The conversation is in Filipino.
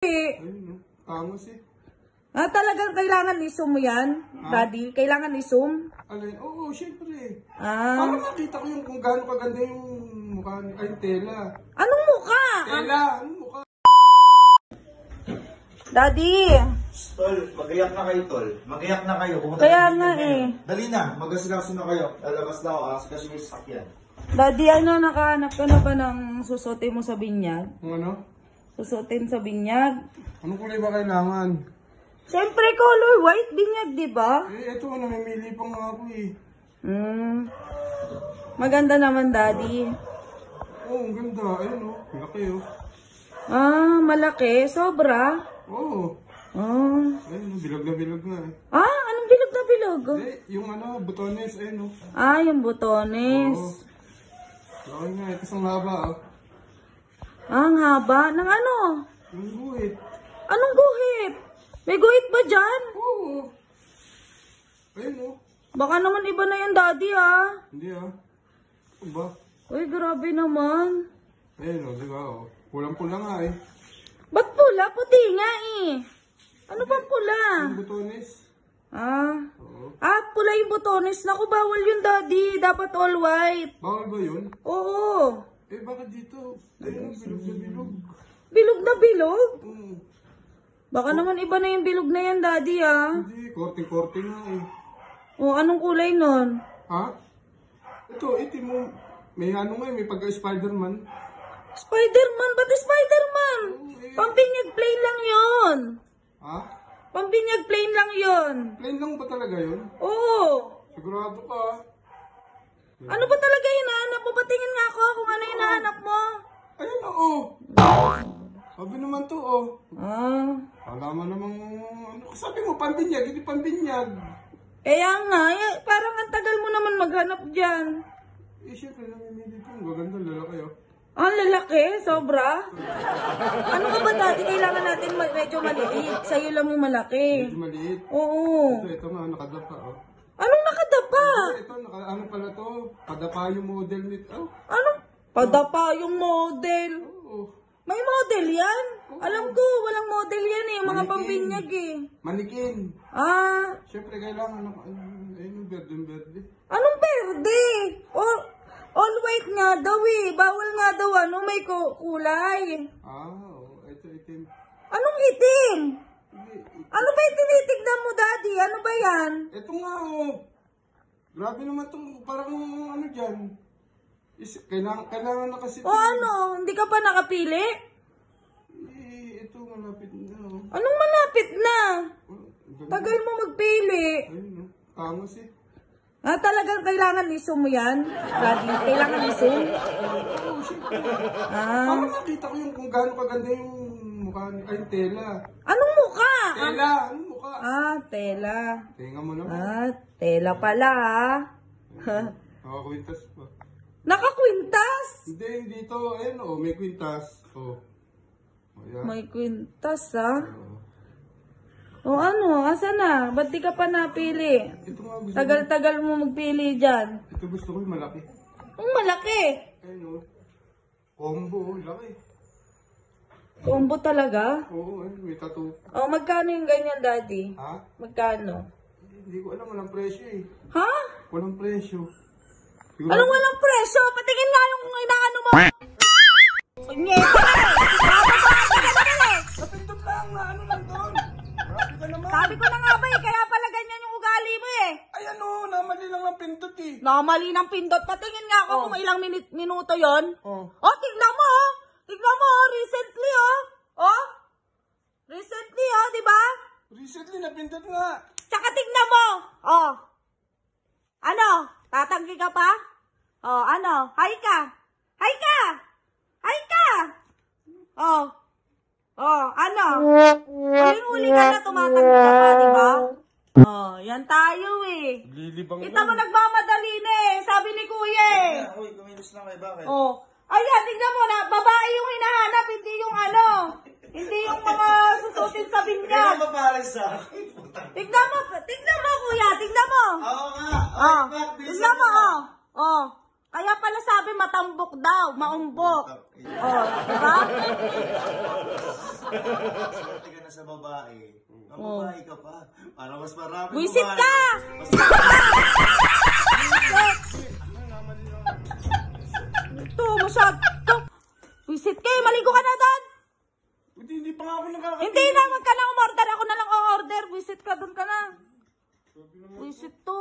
Ayun, tangos eh. Talagang kailangan i-zoom mo yan, Daddy? Kailangan i-zoom? Alin? Oo, syempre. Ah. Para makita ko yung kung gaano kaganda yung mukha ni... Ay, tela. Anong mukha? Tela! Anong mukha? Daddy! Tol, mag-iyak na kayo, Tol. Mag-iyak na kayo. Pumunta Kaya tayo nga dito eh. ngayon. Dali na, mag-asikaso na kayo. Lalabas na ako, asikaso yung sasakyan. Daddy, nakahanap ka na ba ng susutin mo sa binyag? Ano? Susutin sa binyag? Anong kulay ba kailangan? Siyempre, color white binyag, di ba? Eh, eto, namimili pa nga ako eh. Maganda naman, Daddy. Oo, ang ganda. Ayun oh, laki oh. Malaki. Sobra. Oo. Ayun, bilog na eh. Anong bilog na bilog? Eh, yung ano, butones, ayun oh. Yung butones. Oo nga, ito isang haba oh. Ang haba. Ng ano? Yung guhit. Anong guhit? May guhit ba dyan? Oo. Ayun oh. Baka naman iba na yan, Daddy, Hindi ah. Ano ba? Uy, grabe naman. Ayun oh, di ba oh. Pulang-pula nga eh. Ba't pula? Puti nga eh. Ano ba pula? Yung butones. Oo. Pula yung botones. Naku, bawal yun, Daddy. Dapat all white. Bawal ba yun? Oo. Eh, bakit dito? Ayun, bilog na bilog. Bilog na bilog? Oo. Baka naman iba na yung bilog na yan, Daddy, Hindi, korte-korte nga eh. Anong kulay nun? Ha? Ito, itim mo. May ano nga eh, may pagka-Spider-Man. Spider-Man? Ba't Spider-Man? Pambinyag plain lang yun. Ha? Pambinyag plain lang yun. Plain lang ba talaga yun? Oo. Sigurado ka. Ano ba talaga hinahanap mo? Patingin nga ako kung ano hinahanap mo. Ayun, oo. Sabi naman to, oh. Alam mo namang, ano, sabi mo, pambinyag, hindi pambinyag. Kaya nga, parang ang tagal mo naman maghanap dyan. Eh, syempre, namimili ko. Gaganda, lalaki, oh. Ang lalaki, sobra. Ano ka ba, Daddy? Kailangan natin medyo maliit. Sa'yo lang yung malaki. Medyo maliit. Oo. Ito nga, nakadapa, oh. Anong nakadapa? Ito, ano pala to? Kadapa yung model nito. Oh. Anong padapa yung model? Oo. May model yan? Alam ko, walang model yan eh. Mga Manikin. pambinyag eh. Manikin. Siyempre, kailangan, ayun, berde. Anong berde? All white nga daw eh. Bawal nga daw may kulay. Oo, ito itim. Anong itim? Hindi, Ano ba yung tinitignan mo, Daddy? Ano ba yan? ito nga, oh. Grabe naman itong, parang ano dyan. Kailangan na kasi. Hindi ka pa nakapili? Eh, ito, malapit na, oh. Anong malapit na? Ganda. Tagal mo magpili. Ayun, oh. Tangos eh. Talagang kailangan i-zoom mo yan, Daddy? Kailangan i-zoom? Oo, syempre. Para makita ko yung kung gaano kaganda yung mukha ni... Ay, tela. Anong mukha? Tela! Anong mukha? Tela. Tinga mo naman. Tela pala Nakakwintas pa. Nakakwintas? Hindi, dito. Ayun, oh, may kwintas. Oh. Ayan. May kwintas, Asa na? Ba't di ka pa napili? Ito nga gusto ko. Tagal-tagal mo magpili dyan. Ito gusto ko yung malaki. Ang malaki. Ayun, oh. Combo, oh, laki. Combo talaga? Oo, ayun, may tattoo. Magkano yung ganyan, Daddy? Ha? Magkano? Hindi ko alam, walang presyo eh. Ha? Walang presyo. Siguro, Anong walang presyo? Patingin nga yung inaano mo. napindot lang na ano lang doon. Grabe ka naman. Sabi ko na nga ba kaya pala ganyan yung ugali mo eh. Ay ano, namali lang ng pindot eh. Namali ng pindot. Patingin nga ako kung ilang minuto yon. Tignan mo Tignan mo recently Recently di ba? Recently, napindot nga. Tsaka tignan mo. Ano? Tatanggi ka pa? Ano? Hi ka. Hi ka. Hi ka. Ano? Uling-uli ka na tumatanggi ka pa, di ba? Yan tayo eh. Lilibang Kita mo nagmamadali na eh. Sabi ni Kuya eh. Uy, kumilos lang kayo, bakit? Ayan, tignan mo na. Babae yung hinahanap, hindi yung hindi yung mga susutin sa binyag. Kaya ba parang sa akin? Tignan mo Kuya. Tignan mo. Oo nga. Tignan mo, Kaya pala sabi matambok daw, maumbok. Oh, diba? Swerte ka na sa babae. Ang babae ka pa. Para mas marami Buisit babae. ka! Ito, masyado. Buisit ka eh, maligo ka na doon. Hindi pa nga ako nakakita. Hindi na, wag ka na umorder. Ako na lang o-order. Buisit ka, doon ka na. Buisit to.